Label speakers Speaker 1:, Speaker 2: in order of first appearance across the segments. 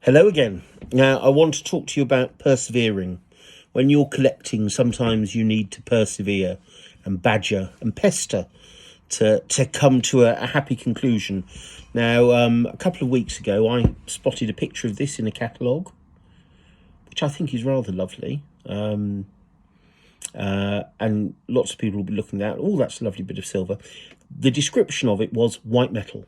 Speaker 1: Hello again. Now, I want to talk to you about persevering. When you're collecting, sometimes you need to persevere and badger and pester to come to a happy conclusion. Now, a couple of weeks ago, I spotted a picture of this in a catalogue, which I think is rather lovely. And lots of people will be looking at, oh, that's a lovely bit of silver. The description of it was white metal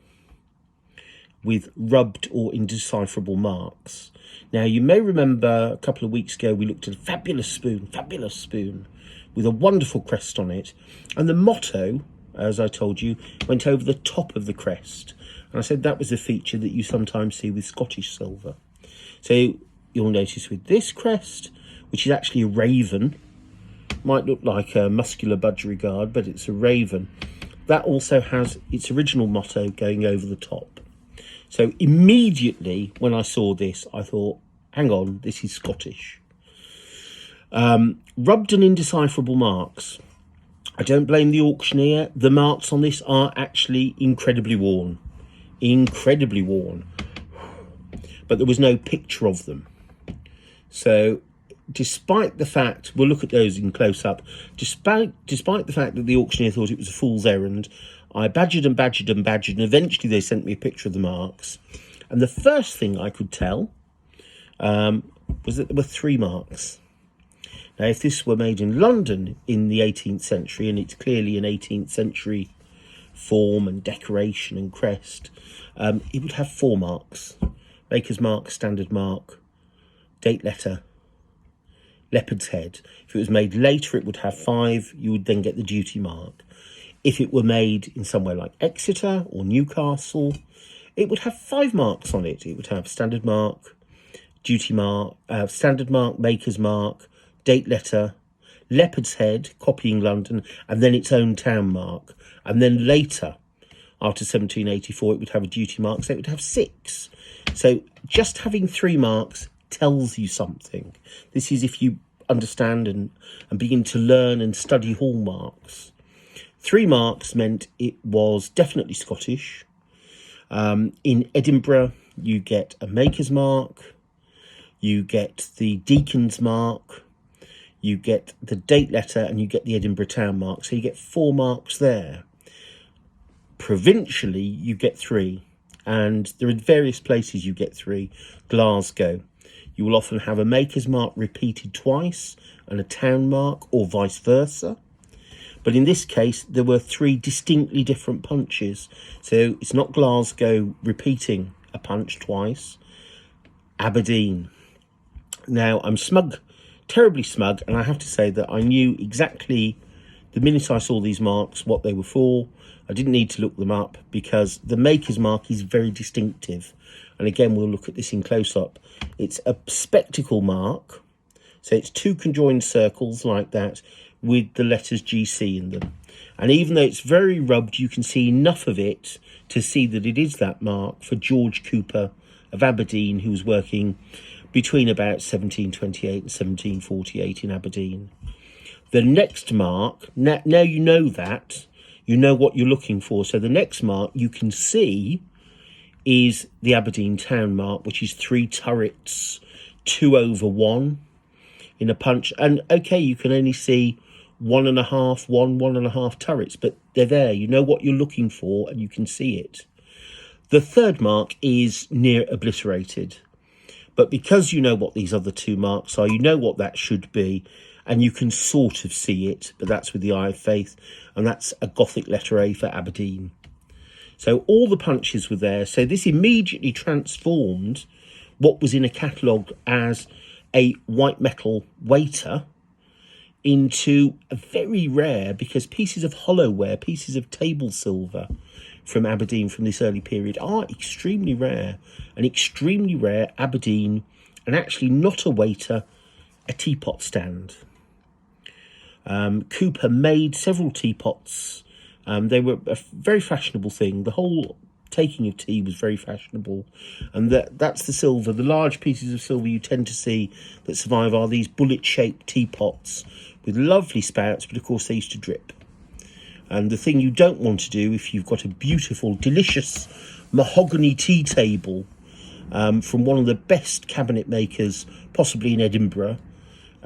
Speaker 1: with rubbed or indecipherable marks. Now, you may remember a couple of weeks ago, we looked at a fabulous spoon with a wonderful crest on it. And the motto, as I told you, went over the top of the crest. And I said that was a feature that you sometimes see with Scottish silver. So you'll notice with this crest, which is actually a raven, might look like a muscular budgerigard, but it's a raven. That also has its original motto going over the top. So immediately when I saw this, I thought, hang on, this is Scottish. Rubbed and indecipherable marks. I don't blame the auctioneer. The marks on this are actually incredibly worn. But there was no picture of them. So despite the fact, we'll look at those in close-up, despite the fact that the auctioneer thought it was a fool's errand, I badgered and eventually they sent me a picture of the marks. And the first thing I could tell was that there were 3 marks. Now, if this were made in London in the 18th century, and it's clearly an 18th century form and decoration and crest, it would have 4 marks. Maker's mark, standard mark, date letter, leopard's head. If it was made later, it would have 5. You would then get the duty mark. If it were made in somewhere like Exeter or Newcastle, it would have 5 marks on it. It would have standard mark, duty mark, standard mark, maker's mark, date letter, leopard's head, copying London, and then its own town mark. And then later, after 1784, it would have a duty mark, so it would have 6. So just having 3 marks tells you something. This is if you understand and begin to learn and study hallmarks. 3 marks meant it was definitely Scottish. In Edinburgh, you get a maker's mark, you get the deacon's mark, you get the date letter, and you get the Edinburgh town mark. So you get 4 marks there. Provincially, you get 3. And there are various places you get 3. Glasgow, you will often have a maker's mark repeated twice and a town mark, or vice versa. But in this case, there were 3 distinctly different punches. So it's not Glasgow repeating a punch twice. Aberdeen. Now, I'm smug, terribly smug, and I have to say that I knew exactly, the minute I saw these marks, what they were for. I didn't need to look them up because the maker's mark is very distinctive. And again, we'll look at this in close-up. It's a spectacle mark. So it's 2 conjoined circles like that, with the letters GC in them. And even though it's very rubbed, you can see enough of it to see that it is that mark for George Cooper of Aberdeen, who was working between about 1728 and 1748 in Aberdeen. The next mark, now you know that, you know what you're looking for. So the next mark you can see is the Aberdeen town mark, which is 3 turrets, 2 over 1 in a punch. And okay, you can only see 1.5 turrets, but they're there. You know what you're looking for and you can see it. The third mark is near obliterated, but because you know what these other 2 marks are, you know what that should be, and you can sort of see it, but that's with the eye of faith, and that's a Gothic letter A for Aberdeen. So all the punches were there. So this immediately transformed what was in a catalogue as a white metal waiter into a very rare, because pieces of hollowware, pieces of table silver from Aberdeen from this early period are extremely rare. An extremely rare Aberdeen, and actually not a waiter, a teapot stand. Cooper made several teapots. They were a very fashionable thing. The whole taking of tea was very fashionable, and that's the silver. The large pieces of silver you tend to see that survive are these bullet-shaped teapots with lovely spouts, but of course they used to drip. And the thing you don't want to do if you've got a beautiful, delicious mahogany tea table from one of the best cabinet makers, possibly in Edinburgh,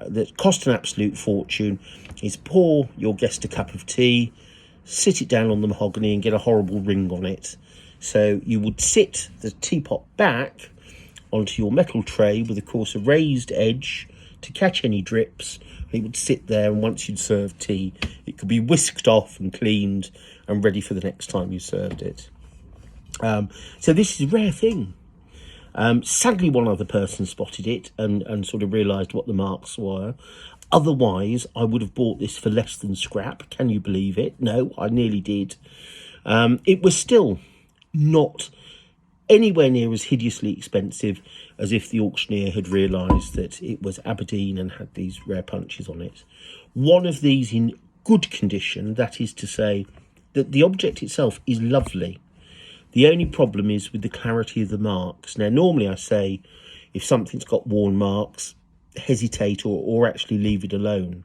Speaker 1: that cost an absolute fortune, is pour your guest a cup of tea, sit it down on the mahogany and get a horrible ring on it. So you would sit the teapot back onto your metal tray with, of course, a raised edge to catch any drips. It would sit there, and once you'd served tea, it could be whisked off and cleaned and ready for the next time you served it. So this is a rare thing. Sadly, one other person spotted it and sort of realised what the marks were. Otherwise, I would have bought this for less than scrap. Can you believe it? No, I nearly did. It was still not anywhere near as hideously expensive as if the auctioneer had realised that it was Aberdeen and had these rare punches on it. One of these in good condition, that is to say that the object itself is lovely. The only problem is with the clarity of the marks. Now, normally I say if something's got worn marks, hesitate or actually leave it alone.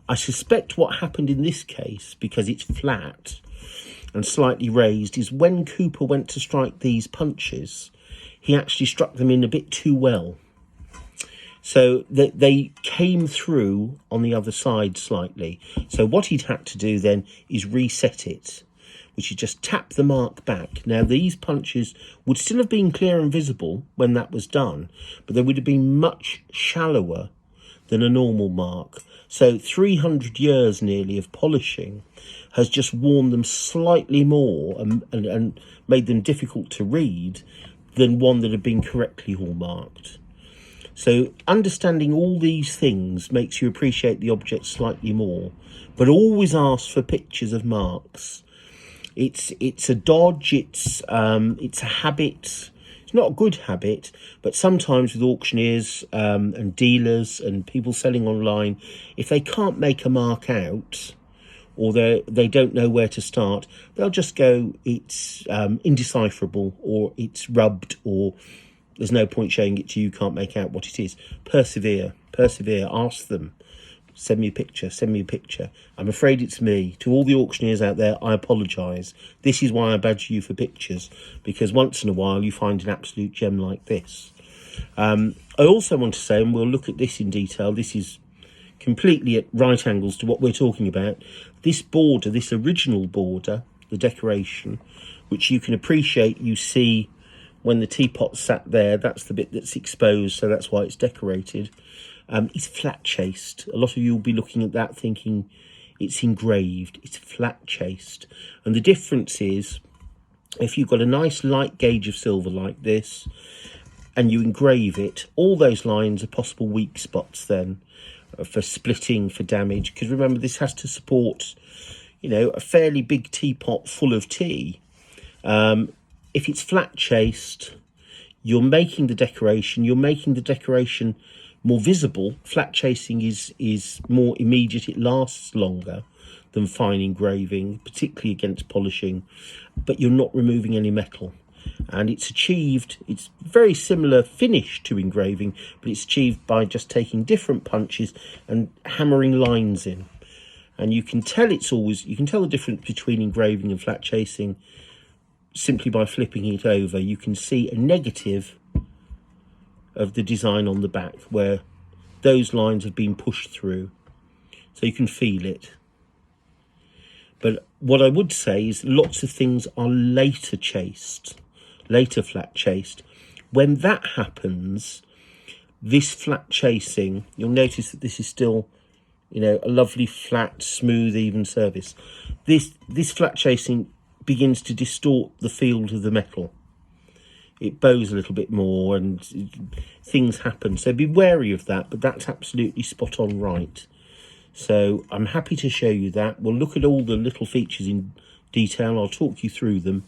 Speaker 1: I suspect what happened in this case, because it's flat and slightly raised, is when Cooper went to strike these punches, he actually struck them in a bit too well. So they came through on the other side slightly. So what he'd had to do then is reset it, which is just tap the mark back. Now, these punches would still have been clear and visible when that was done, but they would have been much shallower than a normal mark. So 300 years nearly of polishing has just worn them slightly more and made them difficult to read than one that had been correctly hallmarked. So understanding all these things makes you appreciate the object slightly more, but always ask for pictures of marks. It's a dodge, it's a habit. It's not a good habit, but sometimes with auctioneers and dealers and people selling online, if they can't make a mark out or they don't know where to start, they'll just go, it's indecipherable, or it's rubbed, or there's no point showing it to you, can't make out what it is. Persevere, ask them. Send me a picture. I'm afraid it's me. To all the auctioneers out there, I apologise. This is why I badge you for pictures, because once in a while you find an absolute gem like this. I also want to say, and we'll look at this in detail, this is completely at right angles to what we're talking about. This border, this original border, the decoration, which you can appreciate, you see when the teapot sat there, that's the bit that's exposed, so that's why it's decorated. It's flat chased. A lot of you will be looking at that thinking it's engraved. It's flat chased. And the difference is, if you've got a nice light gauge of silver like this and you engrave it, all those lines are possible weak spots then for splitting, for damage. Because remember, this has to support, a fairly big teapot full of tea. If it's flat chased, you're making the decoration more visible. Flat chasing is more immediate, it lasts longer than fine engraving, particularly against polishing, but you're not removing any metal. And it's very similar finish to engraving, but it's achieved by just taking different punches and hammering lines in. And you can tell the difference between engraving and flat chasing simply by flipping it over. You can see a negative of the design on the back where those lines have been pushed through, so you can feel it. But what I would say is lots of things are later flat chased. When that happens, this flat chasing, you'll notice that this is still a lovely flat, smooth, even surface. This flat chasing begins to distort the field of the metal. It bows a little bit more and things happen. So be wary of that, but that's absolutely spot on right. So I'm happy to show you that. We'll look at all the little features in detail. I'll talk you through them.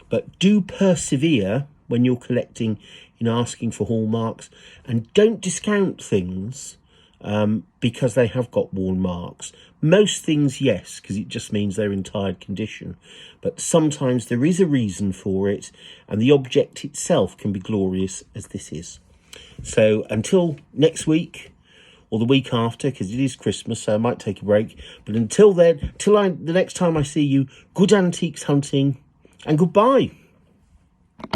Speaker 1: But do persevere when you're collecting in asking for hallmarks, and don't discount things because they have got worn marks. Most things, yes, because it just means they're in tired condition. But sometimes there is a reason for it, and the object itself can be glorious as this is. So until next week, or the week after, because it is Christmas, so I might take a break. But until then, the next time I see you, good antiques hunting, and goodbye.